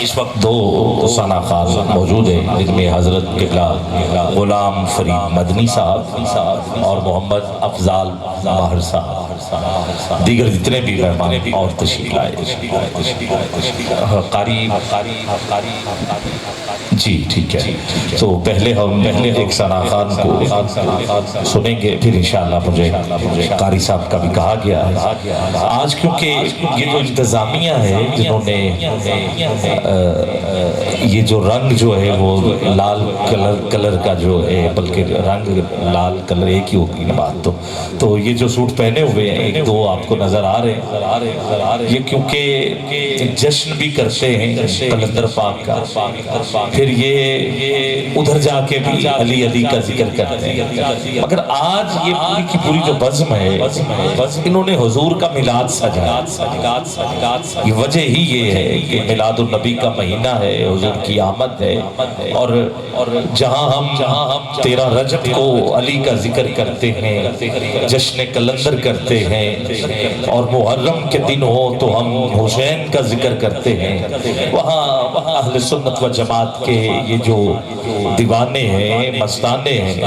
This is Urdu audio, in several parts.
اس وقت دو ثنا خان موجود ہیں جن میں حضرت قبلہ غلام فرید مدنی صاحب اور محمد افضال ماہر صاحب، دیگر جتنے بھی مہمان اور تشریف لائے قاری جی ٹھیک ہے۔ تو پہلے ہم ایک ثنا خان کو سنیں گے، پھر انشاءاللہ مجھے قاری صاحب کا بھی کہا گیا ہے آج، کیونکہ یہ جو انتظامیہ ہے جنہوں نے یہ جو رنگ جو ہے وہ لال کلر کا جو ہے، بلکہ رنگ لال کلر ایک ہی ہوگی نا بات، تو یہ جو سوٹ پہنے ہوئے ہیں ایک دو آپ کو نظر آ رہے ہیں، یہ کیونکہ جشن بھی کرتے ہیں قلندر پاک کا، پھر یہ ادھر جا کے بھی علی علی کا ذکر کرتے ہیں، مگر آج یہ پوری کی پوری جو بزم ہے انہوں نے حضور کا میلاد سجایا۔ یہ وجہ ہی یہ ہے کہ میلاد النبی کا مہینہ ہے، حضور کی آمد ہے، اور جہاں ہم 13 رجب کو علی کا ذکر کرتے ہیں، جشن قلندر کرتے ہیں، اور محرم کے دن ہو تو ہم حسین کا ذکر کرتے ہیں، وہاں اہل سنت و جماعت کے یہ جو دیوانے ہیں، مستانے ہیں،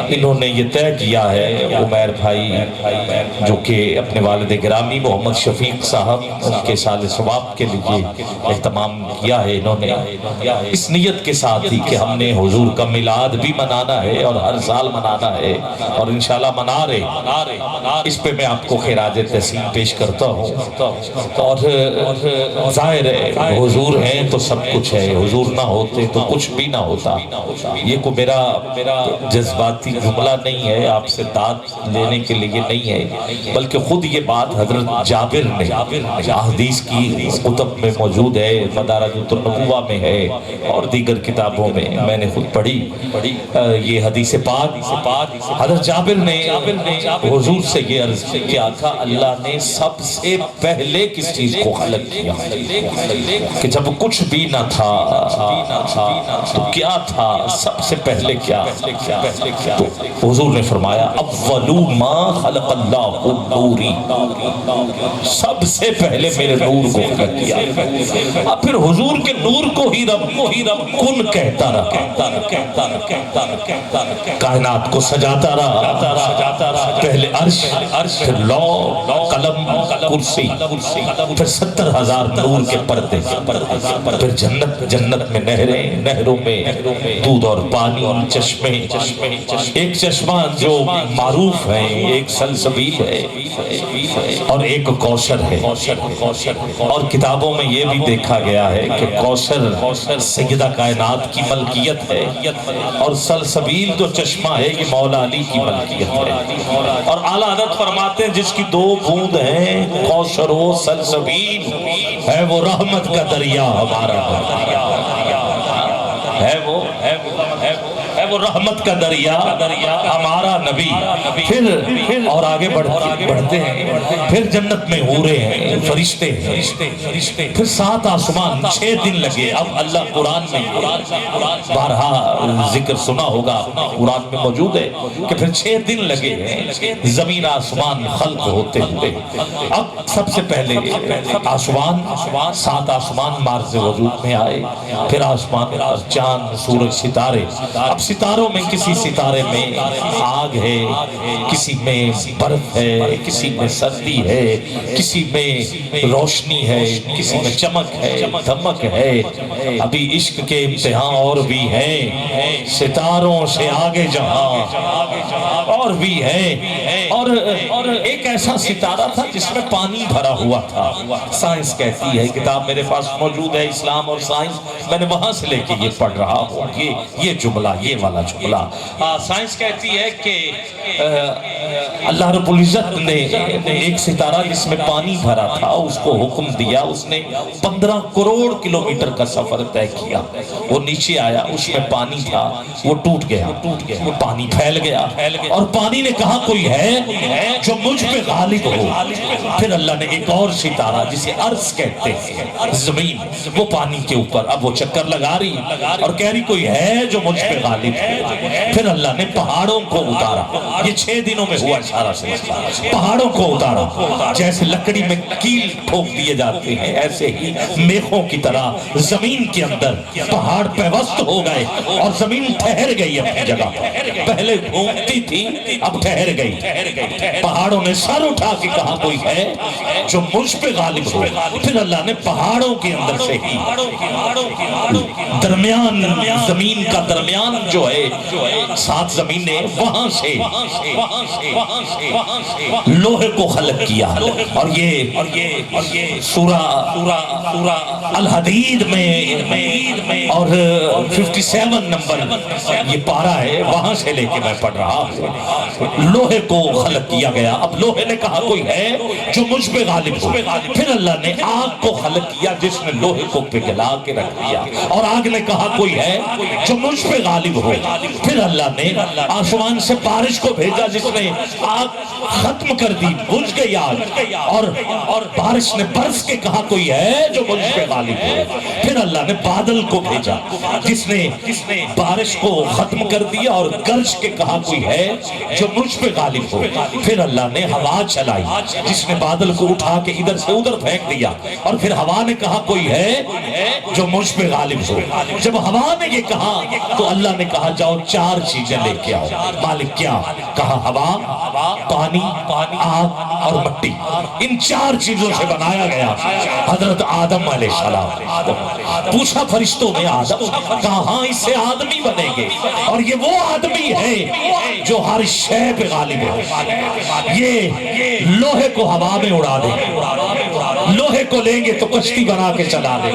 انہوں نے یہ طے کیا ہے، عمیر بھائی جو کہ اپنے والد گرامی محمد شفیق صاحب ان کے سال ثواب کے لیے اہتمام کیا ہے، انہوں نے اس نیت کے ساتھ ہی کہ ہم نے حضور کا میلاد بھی منانا ہے اور ہر سال منانا ہے، اور انشاءاللہ منا رہے، اس پہ میں آپ کو خراج تحسین پیش کرتا ہوں۔ اور ظاہر ہے حضور ہیں تو سب کچھ ہے، حضور نہ ہوتے تو کچھ بھی نہ ہوتا، یہ کو میرا جذباتی جملہ نہیں ہے، آپ سے داد لینے کے لیے نہیں ہے، بلکہ خود یہ بات حضرت جابر نے احادیث کی کتب میں موجود ہے، مدارج النبوہ میں ہے اور دیگر کتابوں میں نے خود پڑھی یہ حدیث پاک۔ حضرت جابر نے حضور سے یہ عرض کیا تھا، اللہ نے سب سے پہلے کس چیز کو خلق کیا کہ جب کچھ بھی نہ تھا تو کیا تھا، سب سے پہلے کیا؟ تو حضور نے فرمایا اولو ما خلق اللہ نوری، سب سے پہلے میرے نور کو خلق کیا، اب پھر حضور کے نور کو ہی رب کن کہتا رہا، کائنات کو سجاتا رہا، پہلے عرش، پھر لوح قلم کرسی، پھر 70,000 نور کے پردے، پھر جنت میں نہریں، نہروں میں دودھ اور پانی، چشمے، ایک چشمہ جو معروف ہے، ایک سلسبیل ہے اور ایک کوثر ہے، اور کتابوں میں یہ بھی دیکھا گیا ہے کہ کوثر سیدہ کائنات کی ملکیت ہے، اور سلسبیل جو چشمہ ہے یہ مولا علی کی ملکیت ہے، اور اعلیٰ حضرت فرماتے ہیں جس کی 2 بوند ہیں کوثر و سلسبیل، ہے وہ رحمت کا دریا ہمارا ہے وہ رحمت کا دریا ہمارا نبی۔ پھر اور آگے بڑھتے ہیں، پھر جنت میں حوریں ہیں، فرشتے ہیں، پھر 7 آسمان، 6 دن لگے۔ اب اللہ قرآن میں بارہا ذکر سنا ہوگا، قرآن میں موجود ہے کہ پھر 6 دن لگے ہیں زمین آسمان خلق ہوتے ہوئے۔ اب سب سے پہلے آسمان، 7 آسمان مارز وجود میں آئے، پھر آسمان چاند، سورج، ستارے۔ اب ستاروں میں کسی ستارے میں آگ ہے، کسی میں برف ہے، کسی میں سردی ہے، کسی میں روشنی ہے، کسی میں چمک ہے، دھمک ہے۔ ابھی عشق کے امتحان اور بھی ہیں، ستاروں سے آگے جہاں اور بھی ہے، اور ایک ایسا ستارہ تھا جس میں پانی بھرا ہوا تھا۔ سائنس کہتی ہے، کتاب میرے پاس موجود ہے اسلام اور سائنس، میں نے وہاں سے لے کے یہ پڑھ رہا ہوں، یہ جملہ، یہ والا جملہ۔ سائنس کہتی ہے کہ اللہ رب العزت نے ایک ستارہ جس میں پانی بھرا تھا اس کو حکم دیا، اس نے 15 کروڑ کلومیٹر کا سفر طے کیا، وہ نیچے آیا، اس میں پانی تھا، وہ ٹوٹ گیا، پانی پھیل گیا، اور پانی نے کہا کوئی ہے جو مجھ پہ غالب ہو۔ پھر اللہ نے ایک اور ستارہ جسے عرض کہتے ہیں، زمین، وہ پانی کے اوپر، اب وہ چکر لگا رہی اور کہہ رہی کوئی ہے جو مجھ پہ غالب ہے۔ پھر اللہ نے پہاڑوں کو اتارا، یہ 6 دنوں میں ہوا سارا سلسلہ، پہاڑوں کو اتارا، جیسے لکڑی میں کیل ٹھوک دیے جاتے ہیں ایسے ہی میخوں کی طرح زمین کے اندر پہاڑ پیوست ہو گئے اور زمین ٹھہر گئی اپنی جگہ، پہلے گھومتی تھی اب ٹھہر گئی۔ پہاڑوں نے سر اٹھا کے کہا کوئی ہے جو مجھ پہ غالب ہو۔ پھر اللہ نے پہاڑوں کے اندر سے ہی درمیان زمین کا درمیان جو ہے 7 زمینیں وہاں سے لوہے کو خلق کیا، اور یہ سورہ الحدید میں اور 57 نمبر یہ پارہ ہے، وہاں سے لے کے میں پڑھ رہا ہوں۔ لوہے کو خلق کیا گیا، اب لوہے نے کہا کوئی ہے جو مجھ پہ غالب ہو۔ پھر اللہ نے آگ کو خلق کیا جس نے لوہے کو پگھلا کے رکھ دیا، اور آگ نے کہا کوئی ہے جو مجھ پہ غالب ہو۔ پھر اللہ نے آسمان سے بارش کو بھیجا جس نے آگ ختم کر دی، بجھ گئی آگ، اور بارش نے برس کے کہا کوئی ہے جو مجھ پہ غالب ہو۔ پھر اللہ نے بادل کو بھیجا جس نے بارش کو ختم کر دیا اور گرج کے کہا کوئی ہے جو مجھ پہ غالب ہو۔ پھر اللہ نے ہوا چلائی جس نے بادل کو اٹھا کے ادھر سے ادھر پھینک دیا، اور پھر ہوا نے کہا کوئی ہے جو مجھ پہ غالب ہو۔ جب ہوا نے یہ کہا تو اللہ نے کہا جاؤ 4 چیزیں لے کے آؤ۔ مالک کیا؟ کہا ہوا، پانی، آگ اور مٹی، ان 4 چیزوں سے بنایا گیا حضرت آدم علیہ السلام۔ پوچھا فرشتوں نے آدم، کہاں اس سے آدمی بنے گے؟ اور یہ وہ آدمی ہے جو ہر شے پہ غالب ہے۔ یہ لوہے کو ہوا میں اڑا دے، لوہے کو لیں گے تو کشتی بنا کے چلا دے،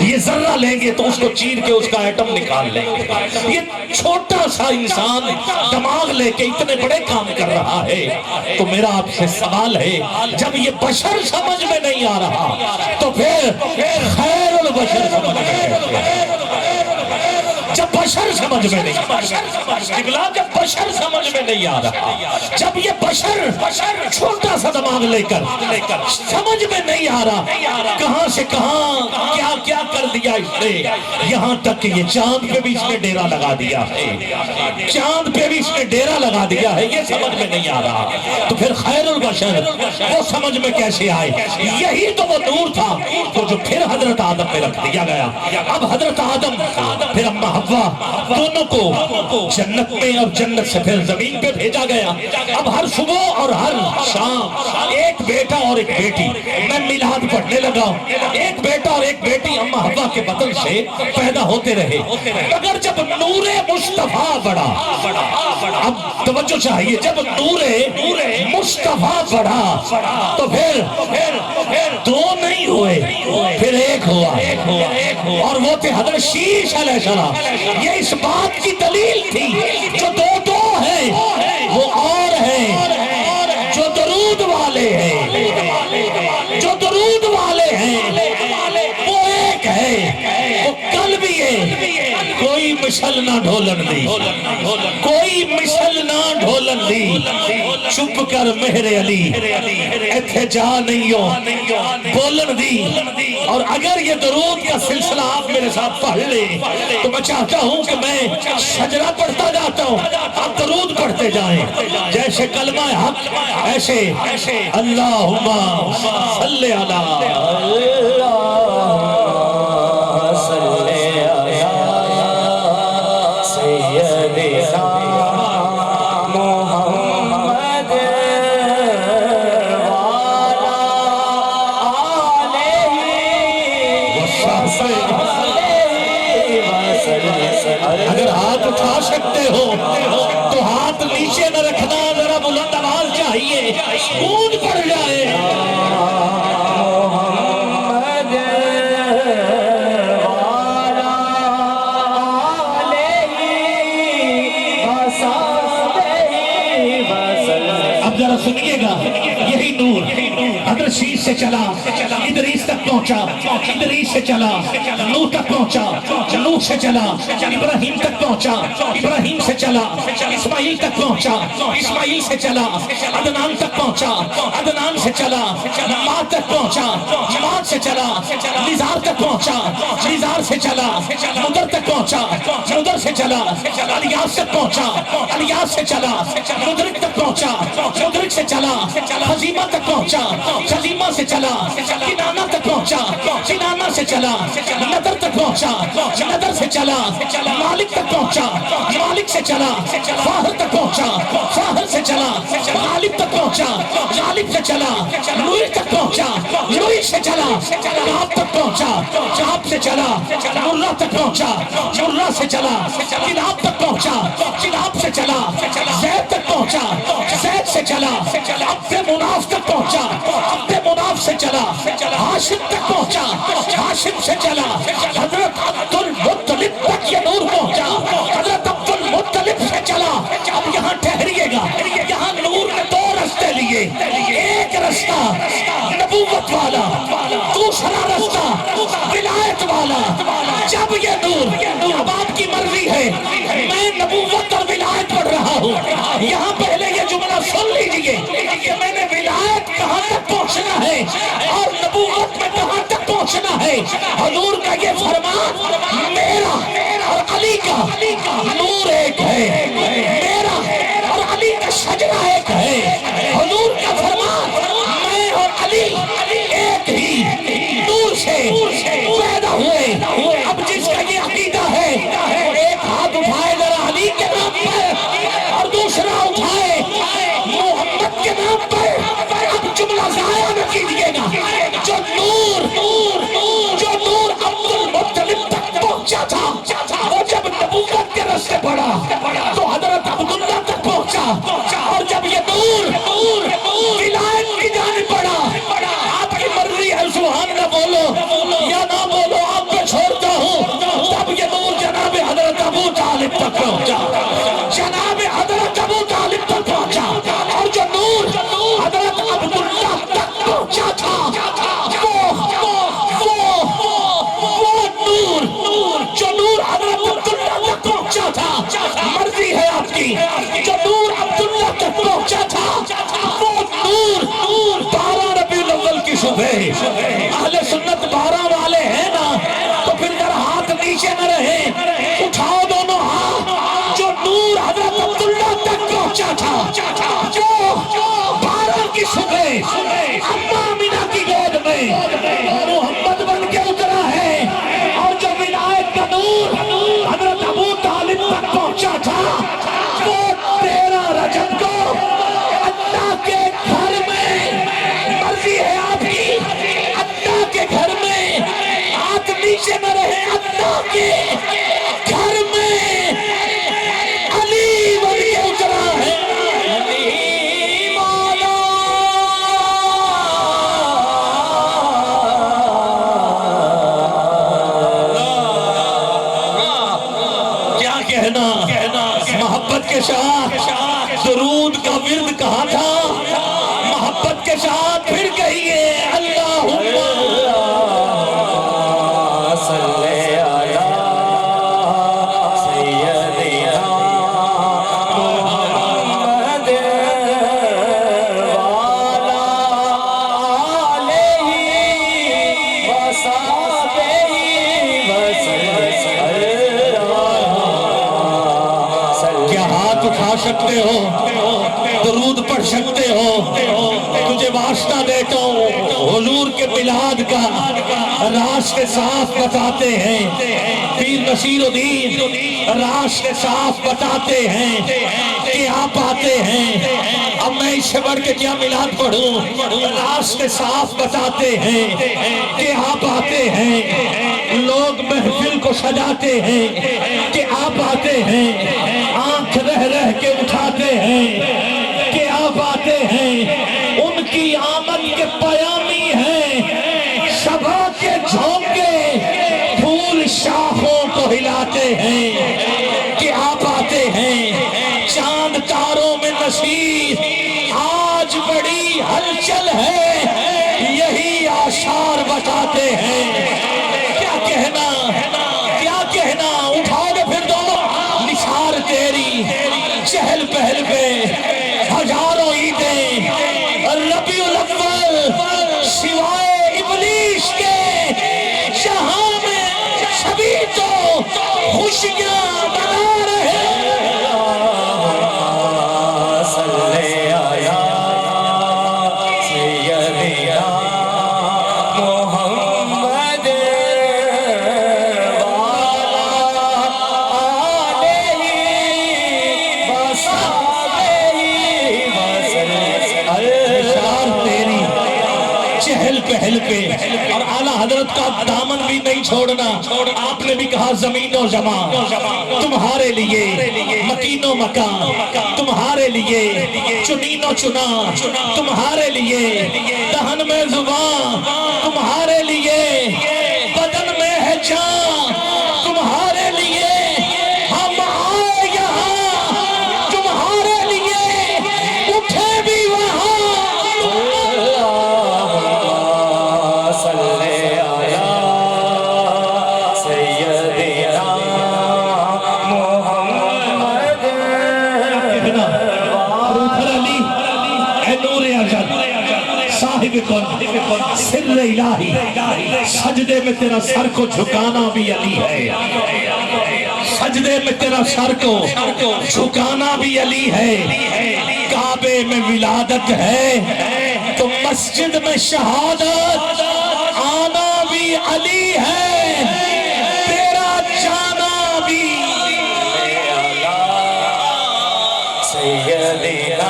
یہ ذرہ لیں گے تو اس کو چیر کے اس کا ایٹم نکال لیں گے۔ یہ چھوٹا سا انسان دماغ لے کے اتنے بڑے کام کر رہا ہے، تو میرا آپ سے سوال ہے جب یہ بشر سمجھ میں نہیں آ رہا تو پھر خیر البشر سمجھ میں کیسے آئے؟ جب بشر سمجھ میں نہیں، جب بشر سمجھ میں نہیں آ رہا، جب یہ بشر چھوٹا سا دماغ لے کر سمجھ میں نہیں آ رہا، کہاں سے کہاں کیا کیا کر دیا اس نے، یہاں تک کہ یہ چاند پہ بھی اس نے ڈیرا لگا دیا ہے، چاند پہ بھی اس نے ڈیرا لگا دیا ہے، یہ سمجھ میں نہیں آ رہا، تو پھر خیر البشر وہ سمجھ میں کیسے آئے؟ یہی تو وہ نور تھا تو جو پھر حضرت آدم میں رکھ دیا گیا۔ اب حضرت آدم پھر اما حوا دونوں کو جنت میں اور جنت سے پھر زمین پہ بھیجا گیا۔ اب ہر صبح اور ہر شام ایک بیٹا اور ایک بیٹی، میں میلاد پڑھنے لگا، ایک بیٹا اور ایک بیٹی اما حوا کے بطن سے پیدا ہوتے رہے، مگر جب نور مصطفیٰ بڑھا، اب توجہ چاہیے، جب نور مصطفیٰ بڑھا تو پھر 2 نہیں ہوئے، پھر 1 ہوا، اور وہ تھے حضرت شیش علیہ السلام۔ یہ اس بات کی دلیل تھی جو 2 ہیں وہ اور ہیں جو درود والے ہیں، جو درود والے ہیں وہ ایک ہے، وہ کل بھی ہے۔ کوئی مشل نہ ڈھولن دی، کوئی مشل نہ ڈھولن دی، چپ کر مہر علی ایتھے جا نہیں ہو بولن دی۔ اور اگر یہ درود کا سلسلہ آپ میرے ساتھ پڑھ لیں تو میں چاہتا ہوں کہ میں شجرہ پڑھتا جاتا ہوں، آپ درود پڑھتے جائیں، جیسے کلمہ حق ایسے اللہم صلی اگر ہاتھ اٹھا سکتے ہو تو ہاتھ نیچے نہ رکھنا، ذرا بلند آواز چاہیے، گونج پڑ جائے۔ اب ذرا سنیے گا، یہی نور حضرت شیش سے چلا، ادریس تک پہنچا، ادریس سے چلا نوح تک پہنچا، نوح سے چلا ابراہیم تک پہنچا، ابراہیم سے چلا اسماعیل تک پہنچا، اسماعیل سے چلا عدنان تک پہنچا، عدنان سے چلا ماد تک پہنچا، ماد سے چلا نزار تک پہنچا، نزار سے چلا مدر تک پہنچا، مدر سے چلا الیاس تک پہنچا، الیاس سے چلا مدرک تک پہنچا، مدرک سے چلا خزیمہ تک پہنچا، خزیمہ سے چلا کنانہ تک پہنچا، کنانہ سے چلا نظر تک پہنچا، نظر سے چلا مالک تک پہنچا، مالک سے چلا فاہر تک پہنچا، فاہر سے چلا غالب تک پہنچا، غالب سے چلا لوئی تک پہنچا، لوئی سے چلا کعب تک پہنچا، کعب سے چلا مرہ تک پہنچا، مرہ سے چلا کلاب تک پہنچا، کلاب سے چلا زید تک پہنچا، زید سے چلا عبد مناف تک پہنچا، عبد مناف سے چلا ہاشم تک پہنچا، ہاشم سے چلا حضرت عبد المطلب تک یہ نور پہنچا، حضرت عبد المطلب سے چلا۔ اب یہاں ٹھہریے گا، یہاں نور نے دو رستے لیے، ایک رستہ نبوت والا، دوسرا رستہ ولایت والا۔ جب یہ نور، اب آپ کی مرضی ہے میں نبوت اور ولایت پڑھ رہا ہوں، یہاں پہلے یہ جملہ سن لیجئے کہ میں نے ولایت کہاں تک پہنچنا ہے اور نبوت میں کہاں تک پہنچنا ہے۔ حضور کا یہ فرمان میرا اور علی کا نور ایک ہے، میرا اور علی کا شجرہ ایک ہے۔ حضور کا فرمان میں اور علی ایک ہی نور سے پیدا ہوئے۔ اب جس کا یہ عقیدہ ہے ایک ہاتھ اٹھائے ذرا علی کے نام پر اور دوسرا اٹھائے محمد کے نام پر۔ اب جملہ ضائع نہ کیجئے گا، جو نور عبد المطلب تک پہنچا تھا وہ جب نبوت کے رستے پڑا تو حضرت عبداللہ تک پہنچا، اور جب یہ نور ولایت کی جانب پڑا۔ آپ کی مرضی ہے سبحان اللہ بولو یا نہ بولو، آپ پہ چھوڑتا ہوں۔ تب یہ نور جناب حضرت ابو طالب تک پہنچا، جناب حضرت ابو طالب تک پہنچا، اور جو نور حضرت عبداللہ تک پہنچا تھا جو نور حضرت عبداللہ تک پہنچا تھا، مرضی ہے آپ کی، جو نور عبداللہ تک پہنچا تھا وہ نور 12 ربیع الاول کی صبح۔ اہل سنت 12 والے ہیں نا، تو پھر ذرا ہاتھ نیچے نہ رہے، اٹھاؤ دونوں ہاتھ۔ جو نور حضرت عبداللہ تک پہنچا تھا جو 12 کی صبح اماں آمینہ کی گود میں محمد بن کے اترا ہے، اور جو ولایت کا نور حضرت ابو طالب تک پہنچا تھا وہ 13 رجب کو اللہ کے گھر میں، مرضی ہے آپ کی، اللہ کے گھر میں، ہاتھ نیچے نہ رہے، اللہ کے گھر میں علی بن کے اترا ہے۔ علی مولا کیا کہنا، محبت کے ساتھ درود کا ورد کہا تھا، محبت کے ساتھ پھر کہیے اللہم صلی علی سیدنا محمد وعلی آلہ وصحبہ وسلم۔ کیا ہاتھ اٹھا سکتے ہو، درود پڑھ سکتے ہو؟ تجھے واسطہ دیتا ہوں، حضور کے میلاد کا راستے صاف بتاتے ہیں، پیر نصیر الدین راستے صاف بتاتے ہیں کہ آپ آتے ہیں۔ اب میں اس سے بڑھ کے کیا میلاد پڑھوں؟ راستے صاف بتاتے ہیں کہ آپ آتے ہیں، لوگ محفل کو سجاتے ہیں کہ آپ آتے ہیں، آنکھ رہ رہ کے اٹھاتے ہیں کہ آپ آتے ہیں، ان کی آمد کے پیامی ہیں، صبا کے جھونکے پھول شاخوں کو ہلاتے ہیں کہ آپ آتے ہیں، چاند تاروں میں نصیر آج بڑی ہلچل ہے، یہی آثار جاتے ہیں، کیا کہنا کیا کہنا، اٹھاؤ گے پھر دونوں نثار تیری چہل پہل پہ ہزاروں عیدیں، ربیع الاول سوائے ابلیس کے جہاں میں سبھی تو خوشیاں منا رہے ہیں۔ پہل پہ اور اعلیٰ حضرت کا دامن بھی نہیں چھوڑنا۔ آپ نے بھی کہا زمین و زمان تمہارے لیے، مکین و مکان تمہارے لیے، چنین و چنا تمہارے لیے، دہن میں زبان تمہارے لیے، بدن میں ہے جان تمہارے لیے، ہم آئے یہاں تمہارے لیے، اٹھے بھی وہاں۔ سر الہی سجدے میں تیرا سر کو جھکانا بھی علی ہے، سجدے میں تیرا سر کو جھکانا بھی علی ہے، کعبے میں ولادت ہے تو مسجد میں شہادت آنا بھی علی ہے، تیرا جانا بھی سیدنا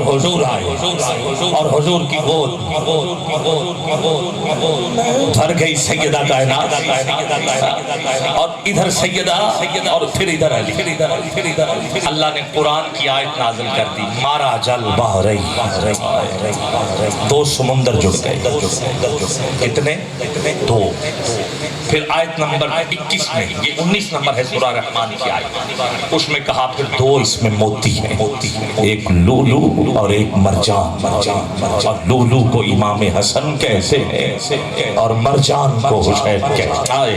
حضور آئے اور حضور کی گود بھر گئی سیدہ کائنات، اور ادھر سیدہ اور پھر ادھر علی۔ اللہ نے قرآن کی آیت نازل کر دی، مارا جل بحرین، دو سمندر جڑ گئے، کتنے؟ دو۔ پھر آیت نمبر 21 میں، یہ 19 نمبر ہے سورہ رحمان کی آیت، اس میں کہا پھر دو اس میں موتی ہیں، ایک لولو اور ایک مرجان، اور لولو کو امام حسن کہتے ہیں اور مرجان کو حسین کہتے ہیں۔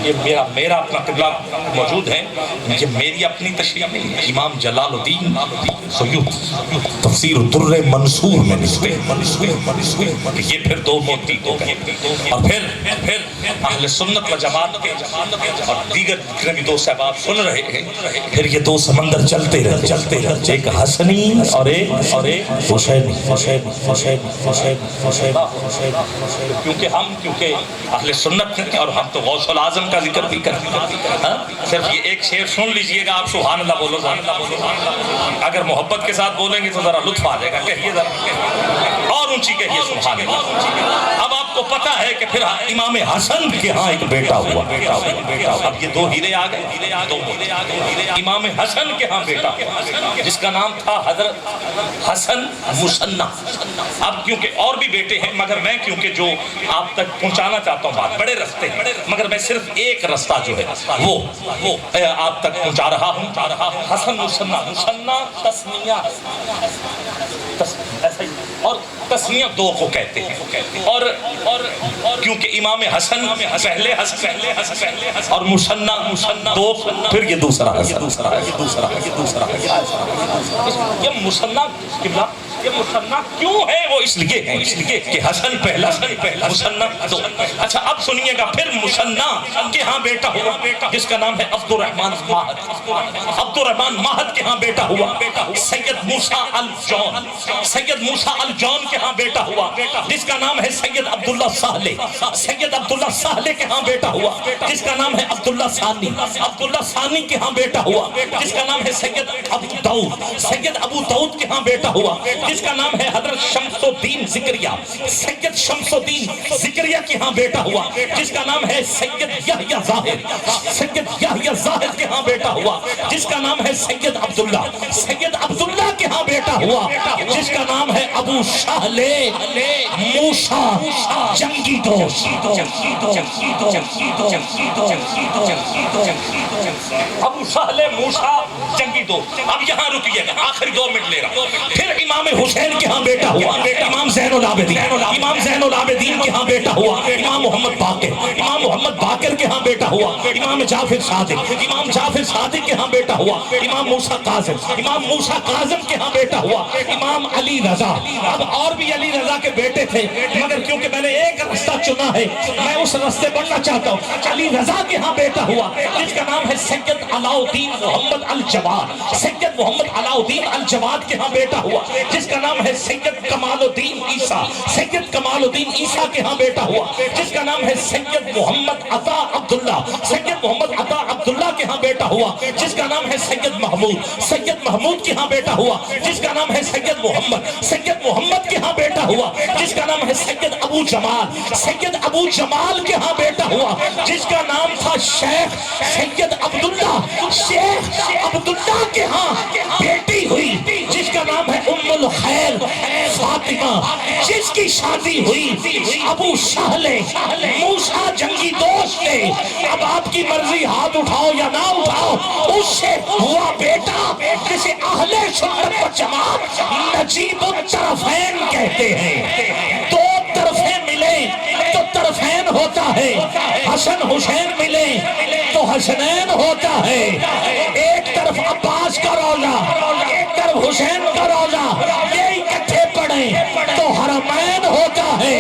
یہ میرا اپنا قبلہ موجود ہے، یہ میری اپنی تشریح نہیں ہے، امام جلال الدین سیوطی تفسیر الدر منصور میں لکھتے ہیں کہ یہ پھر دو موتی ہو گئے، اور پھر اہل سنت و جماعت کے اور دیگر جتنے بھی دو صحباب سن رہے ہیں، پھر یہ دو سمندر چلتے رہتے، ایک حسنی اور ایک حسینی، کیونکہ اہل سنت ہیں اور ہم تو غوث الاعظم کا ذکر بھی کرتے ہیں۔ صرف یہ ایک شعر سن لیجئے گا، آپ سبحان اللہ بولو، اگر محبت کے ساتھ بولیں گے تو ذرا لطف آ جائے گا، کہیے ذرا اور اونچی کہیے سبحان اللہ۔ اب آپ کو پتا ہے کہ پھر امام حسن کے ہاں ایک بیٹا ہوا، اب یہ دو ہیرے آ گئے، امام حسن کے ہاں بیٹا جس کا نام تھا حضرت حسن مصنع۔ اب کیونکہ اور بھی بیٹے ہیں، مگر میں کیونکہ جو آپ تک پہنچانا چاہتا ہوں بات، بڑے رستے ہیں، مگر میں صرف ایک رستہ جو ہے وہ آپ تک پہنچا رہا ہوں۔ حسن مصنع، مصنع تسنیہ ایسا ہی، اور تسنیہ دو کو کہتے ہیں، اور کیونکہ امام حسن پہلے حسن اور مصنع دو، پھر یہ دوسرا حسن، یہ مصنع قبلہ، یہ مصنع کیوں ہے؟ وہ اس لیے کہ حسن پہلا مصنع دو۔ اچھا اب سنیے گا، پھر مصنع کے ہاں بیٹا ہوا جس کا نام ہے عبد الرحمن ماہد، عبد الرحمن ماہد کے ہاں بیٹا ہوا سید موسیٰ الجون، سید موسیٰ الجون کے ہاں بیٹا ہوا جس کا نام ہے سید عبداللہ صالح، سید عبداللہ صالح کے ہاں بیٹا ہوا جس کا نام ہے عبداللہ ثانی، عبداللہ ثانی کے ہاں بیٹا ہوا جس کا نام ہے سید ابو داؤد، سید ابو داؤد کے ہاں بیٹا ہوا جس کا نام ہے حضرت شمس الدین ذکریہ، سید شمس الدین ذکریہ کے ہاں بیٹا ہوا، جس کا نام ہے سید یحییٰ زاہد، سید یحییٰ زاہد کے ہاں بیٹا ہوا، جس کا نام ہے سید عبداللہ، سید عبداللہ کے ہاں بیٹا ہوا، جس کا نام ہے ابو شہلِ موسیٰ جنگی دوست، ابو سہل موسیٰ جنگی دوست۔ اب یہاں رکیے گا، آخری 2 منٹ لے رہا ہوں۔ پھر امام حسین کے ہاں بیٹا ہوا، امام زین العابدین، امام زین العابدین کے ہاں بیٹا ہوا، امام محمد باقر، امام محمد باقر کے ہاں بیٹا ہوا، امام جعفر صادق، امام جعفر صادق کے ہاں بیٹا ہوا، امام موسیٰ کاظم، امام موسیٰ کاظم کے ہاں بیٹا ہوا، امام علی رضا۔ اب اور بھی علی رضا کے بیٹے تھے، مگر کیونکہ میں نے ایک رستہ چنا ہے، میں اس رستے بڑھنا چاہتا ہوں۔ علی رضا کے ہاں بیٹا ہوا، جس کا نام ہے سید علاء الدین محمد الجواد، سید محمد علاء الدین الجواد کے ہاں بیٹا ہوا، جس کا نام ہے سید کمال الدین عیسیٰ، سید کمال الدین عیسیٰ کے ہاں بیٹا ہوا، جس کا نام ہے سید محمد عطا عبداللہ، سید محمد عطا عبداللہ کے ہاں بیٹا ہوا، جس کا نام ہے سید محمود، سید محمود کے ہاں بیٹا ہوا، جس کا نام ہے سید محمد، سید محمد کے ہاں بیٹا ہوا، جس کا نام ہے سید ابو جمال، سید ابو جمال کے ہاں بیٹا ہوا، جس کا نام تھا شیخ سید عبداللہ، شیخ عبداللہ کے ہاں بیٹی ہوئی، جس کا نام ہے ام الخیر فاطمہ، جس کی شادی ہوئی ابو سہل موسیٰ جنگی دوست نے۔ اب آپ کی مرضی، ہاتھ اٹھاؤ یا نہ اٹھاؤ، اس سے ہوا بیٹا جسے اہل سنت و جماعت نجیب الطرفین کہتے ہیں۔ 2 طرفیں ملیں تو طرفین ہوتا ہے، حسن حسین ملیں تو حسنین ہوتا ہے، ایک طرف عباس کا روزہ ایک طرف حسین کا روزہ، یہ اکٹھے پڑھیں تو حرمین ہوتا ہے،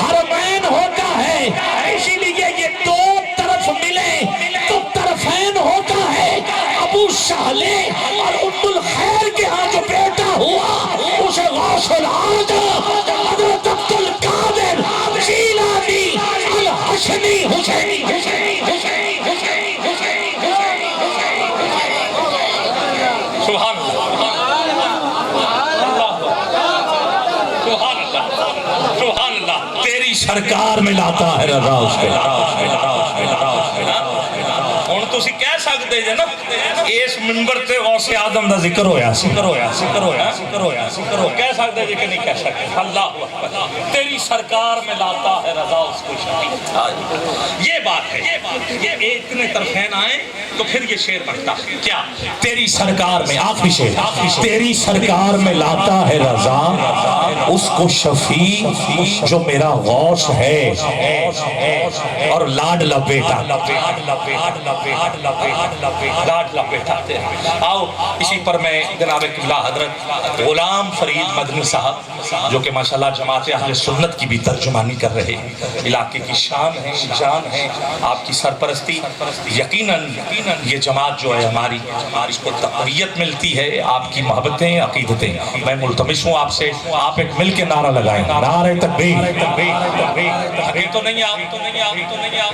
حرمین ہوتا ہے۔ اسی لیے یہ 2 طرف ملیں تو طرفین ہوتا ہے۔ ابو سہل اور ام الخیر کے ہاں جو بیٹا ہوا، اسے غوث العظم حضرت عبد القادر جیلانی الحسنی حسینی سبحان اللہ، تیری سرکار میں لاتا ہے رضا اس کے۔ ہن تسی کہہ سکتے جے نا اس منبر تے غوث اعظم دا ذکر ہویا، ذکر ہویا، ذکر ہویا، ذکر ہویا، ذکر ہویا، کہہ سکتے جے کہ نہیں کہہ سکتے؟ اللہ اکبر، تیری سرکار میں لاتا ہے رضا اس کو شہید۔ یہ بات ہے، یہ اتنے طرفین آئیں تو پھر یہ شعر بنتا ہے کیا؟ تیری سرکار میں، آخری شعر، تیری سرکار میں لاتا ہے رضا اس کو شفیع جو میرا غوث ہے اور لاڈلا بیٹا، لاڈلا بیٹا۔ آؤ اسی پر میں جناب قبلہ حضرت غلام فرید مدنی صاحب جو کہ ماشاءاللہ جماعت اہل سنت کی بھی ترجمانی کر رہے ہیں، علاقے کی شان ہے، جان ہے، آپ کی سرپرستی۔ یقیناً یہ جماعت جو ہے ہماری، اس کو تقویت ملتی ہے، آپ کی محبتیں، عقیدتیں۔ میں ملتمس ہوں آپ سے، آپ ایک مل کے نعرہ لگائیں، نعرہ تکبیر۔ ابھی تو نہیں آپ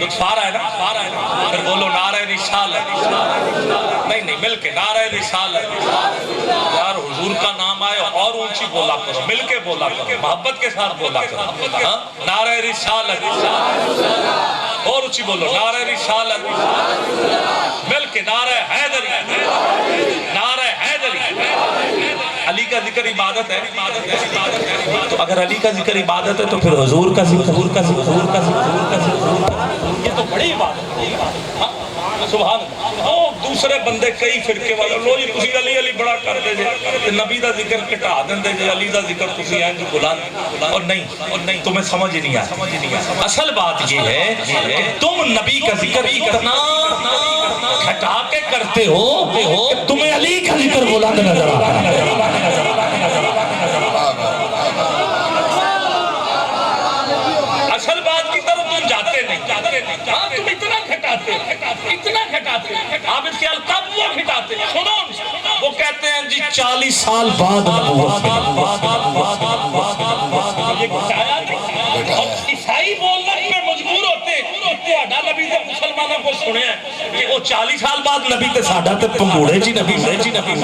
لطفار ہے نا، پھر بولو نعرہ رسالت۔ نہیں مل کے نعرہ رسالت۔ یار حضور کا نام آئے اور اونچی بولا کرو، مل کے بولا کرو، محبت کے ساتھ بولا کرو۔ نعرہ رسالت، اور اونچی بولو نعرہ رسالت، مل کے نعرہ حیدری، نعرہ حیدری۔ علی کا ذکر عبادت ہے، تو اگر علی کا ذکر عبادت ہے تو پھر حضور کا ذکر، حضور کا ذکر، حضور کا ذکر، حضور کا ذکر، یہ تو بڑی عبادت ہے۔ سبحان اللہ۔ وہ دوسرے بندے کئی فرقے والے لو جی تسی علی علی بڑا کر دے جے، نبی دا ذکر کٹا دے جے، علی دا ذکر تسی ہیں جو بلند، اور نہیں تمہیں سمجھ نہیں آیا۔ اصل بات یہ ہے کہ تم نبی کا ذکر اتنا گھٹا کے کرتے ہو کہ تمہیں علی کا ذکر بلند نظر آتا ہے۔ اصل بات کی طرف تم جاتے نہیں، تم اتنا گھٹاتے، آپ اس کے القاب وہ گھٹاتے۔ سنو، وہ کہتے ہیں جی 40 سال بعد نبوت یہ گھٹایا نہیں، اور عیسائی بولنا پہ مجبور ہوتے، بھی تے مسلمانوں کو سنے کہ وہ 40 سال بعد نبی تے ساڈا تے پنگوڑے جی نبی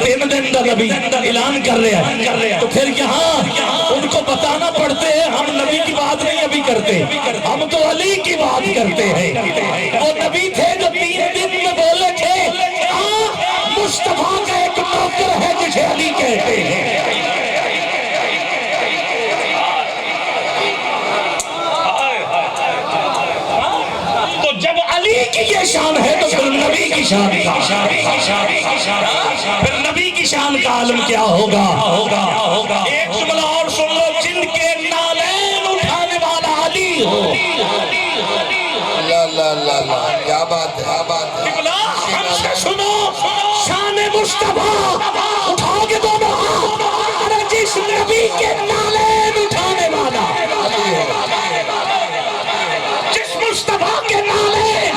3 دن دا نبی اعلان کر رہے ہیں، تو پھر یہاں ان کو بتانا پڑتے ہیں ہم نبی کی بات نہیں ابھی کرتے، ہم تو علی کی بات کرتے ہیں۔ وہ نبی تھے جو 3 دن میں بولے تھے مصطفیٰ کا ایک نوکر ہے جسے علی کہتے ہیں۔ تو جب علی کی یہ شان ہے تو پھر نبی کی شان پھر نبی کی شان کا عالم کیا ہوگا؟ ایک جملہ اور سن لو، جن کے نالین اٹھانے والا علی ہو۔ اللہ کیا بات ہے، ہم سے سنو شان مصطفیٰ اٹھاؤ گے دونوں ہاتھ، ارے جس نبی کے نالین اٹھانے والا، جس مصطفیٰ کے نالین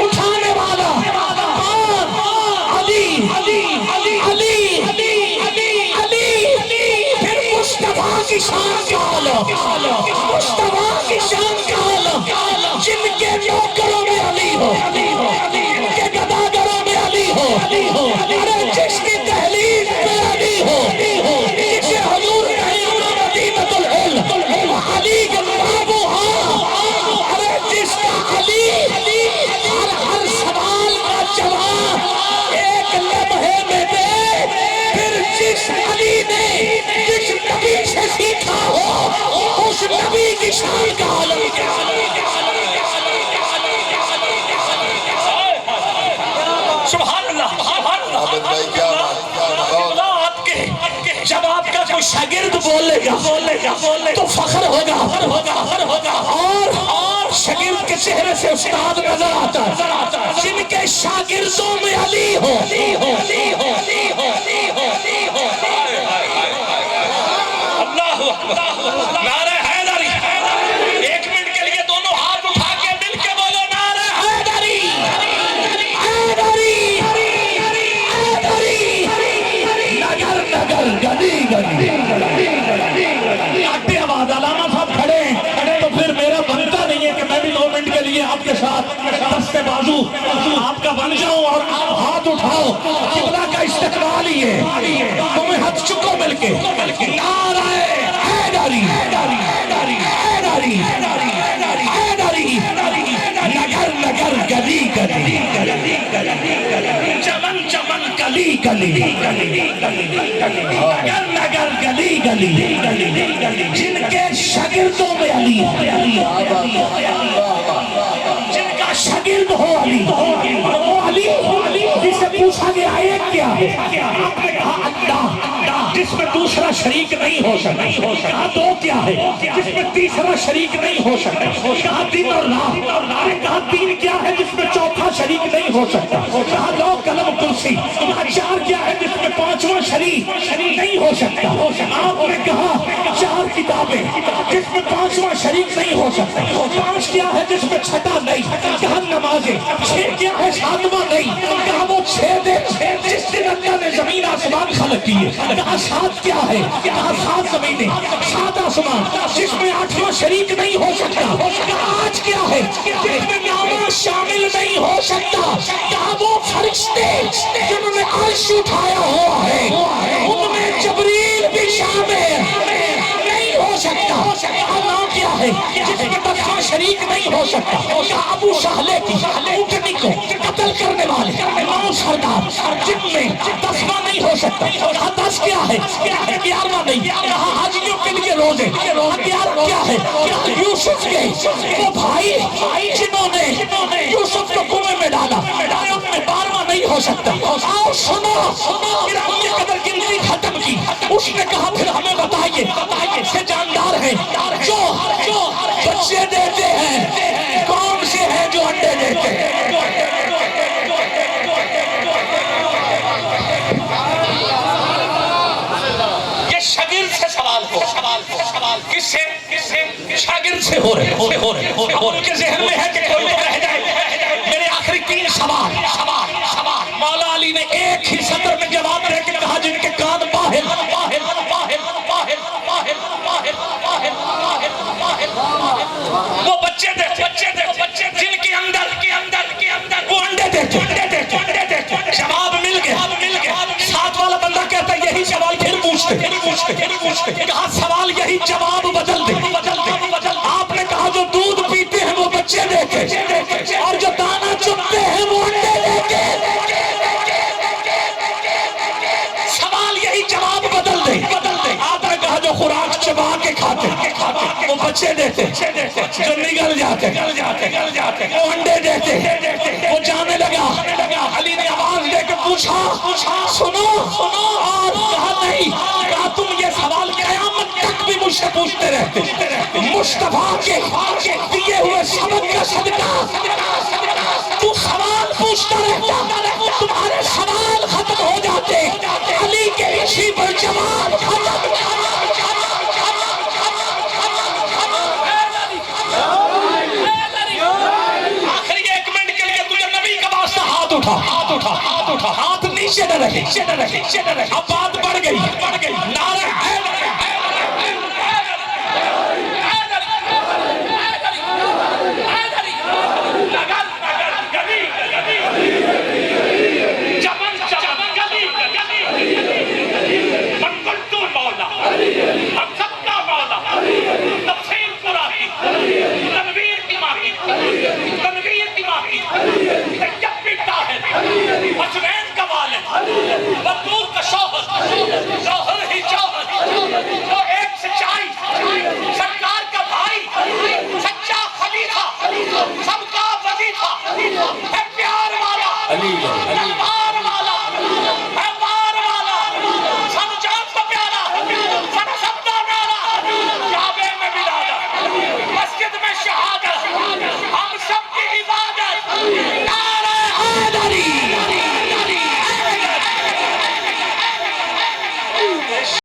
اٹھانے والا علی پھر مصطفیٰ کی شان کا عالم، مصطفیٰ کی شان کا عالم، جن کے نوکروں میں علی ہو، جن کے گداگروں میں علی ہو، ارے جس کی تحلیل میں علی ہو، جسے حضور کہیں مدینۃ العلم علی کے بابو ہاں، ارے جس کا علی ہر سوال کا جواب ایک لمحے میں دے، پھر جس علی نے جس نبی سے سیکھا ہو اس نبی کی شان کا عالم کیا سبحان اللہ، عابد بھائی کیا آپ کے جب آپ کا کوئی شاگرد بولے گا تو فخر ہوگا، اور شاگرد کے چہرے سے استاد نظر آتا ہے، جن کے شاگردوں میں علی ہو۔ اللہ اکبر، نعرہ حیدری، 1 منٹ کے لیے دونوں ہاتھ اٹھا کے مل کے بولو نعرہ حیدری، حیدری، نگر نگر گلی گلی۔ آٹے آواز علامہ صاحب کھڑے ہیں تو پھر میرا بنتا نہیں ہے کہ میں بھی 2 منٹ کے لیے آپ کے ساتھ دستے بازو آپ کا بن جاؤں اور آپ ہاتھ اٹھاؤ، قبلہ کا استقبال ہی ہے، تمہیں ہاتھ چکو مل کے نعرہ حیدری، حیدری، حیدری، نگر نگر گلی گلی، چمن چمن گلی گلی، نگر نگر گلی گلی، جن کے شاگردوں میں علی، جن کا شاگرد ہو علی، وہ علی جس سے پوچھا گیا ایک کیا ہے، آپ نے کہا اللہ، جس میں دوسرا شریک نہیں ہو سکتا، کہا 2 کیا ہے، جس میں تیسرا شریک نہیں ہو سکتا، کہا 3 اور راہ، کہا 3 کیا ہے جس میں چوتھا شریک نہیں ہو سکتا، کہا 2 قلم کرسی، کہا 4 کیا ہے جس میں 5واں شریک نہیں ہو سکتا، آپ نے کہا 4 کتابیں جس میں 5واں شریک نہیں ہو سکتا، 5 کیا ہے جس میں 6 نہیں، کہا نمازیں، 6 کیا ہے 7واں نہیں، کہا وہ 6 دن جس دن اللہ نے زمین آسمان خلق کیے، کہا 7 کیا ہے، کہا 7 زمینیں 7 آسمان جس میں 8واں شریک نہیں ہو سکتا، کہا 8 کیا ہے جس میں نامہ شامل نہیں ہو سکتا، کہا وہ فرشتے جنہوں نے عرش اٹھایا ہوا ہے ان میں جبریل بھی شامل نہیں ہو سکتا، کہا 9 کیا ہے جس میں 10واں شریک نہیں ہو سکتا، کہا ابو سہلے کی اونٹنی کو قتل کرنے والے 9 سردار جن میں 10واں نہیں ہو سکتا، کہا 10 کیا ہے، 11واں نہیں، کہا حاجیوں کے لیے روزے، 11 کیا ہے، یوسف کے وہ بھائی جنہوں نے یوسف کو کنویں میں ڈالا، ان میں 12واں نہیں ہو سکتا، آؤ سنو، پھر ہم نے قدر گنتی ختم کی، اس نے کہا پھر ہمیں بتائیے سے جاندار ہیں جو بچے دیتے ہیں، کون سے ہیں جو انڈے دیتے ہیں؟ یہ شاگرد سے سوال ہو، کس سے؟ شاگرد سے ہو رہے، ان کے ذہن میں ہے کہ کوئی تو رہ جائے، میرے آخری 3 سوال، مولا علی نے ایک ہی سطر میں جواب دے کے کہا جن کے کان باہر، وہ بچے تھے جن کے اندر جواب مل گیا، ساتھ والا بندہ کہتا ہے یہی سوال پھر پوچھتے، کہا سوال یہی جواب بدل دے۔ آپ نے کہا جو دودھ پیتے ہیں وہ بچے دیتے اور جو دانا چنتے ہیں وہ انڈے دیتے، سوال یہی جواب بدل دے۔ آپ نے کہا جو خوراک چبا کے کھاتے وہ بچے دیتے، جو نگل جاتے وہ انڈے دیتے۔ وہ جانے لگا، علی نے آواز دے کے پوچھا سنو، اور کہا نہیں، کہا تم یہ سوال قیامت تک بھی مجھ سے پوچھتے رہتے، مصطفیٰ کے دیے ہوئے سبق کا صدقہ تو سوال پوچھتا رہتا، تمہارے سوال ختم ہو جاتے، علی کے اسی پر جواب ختم۔ آخری 1 منٹ کے لیے تجھے نبی کا واسطہ ہاتھ اٹھا، ہاتھ نیچے نہ رہے، اب بات بڑھ گئی، نعرہ بدور کا شوہر ہی جو ایک سچائی، سرکار کا بھائی، سچا خلیفہ، سب کا وظیفہ ہے، پیار والا، تلوار والا، ہے وار والا، سب جان کو پیارا، سب سب کا پیارا، کعبے میں بھی لالا، مسجد میں شہادت،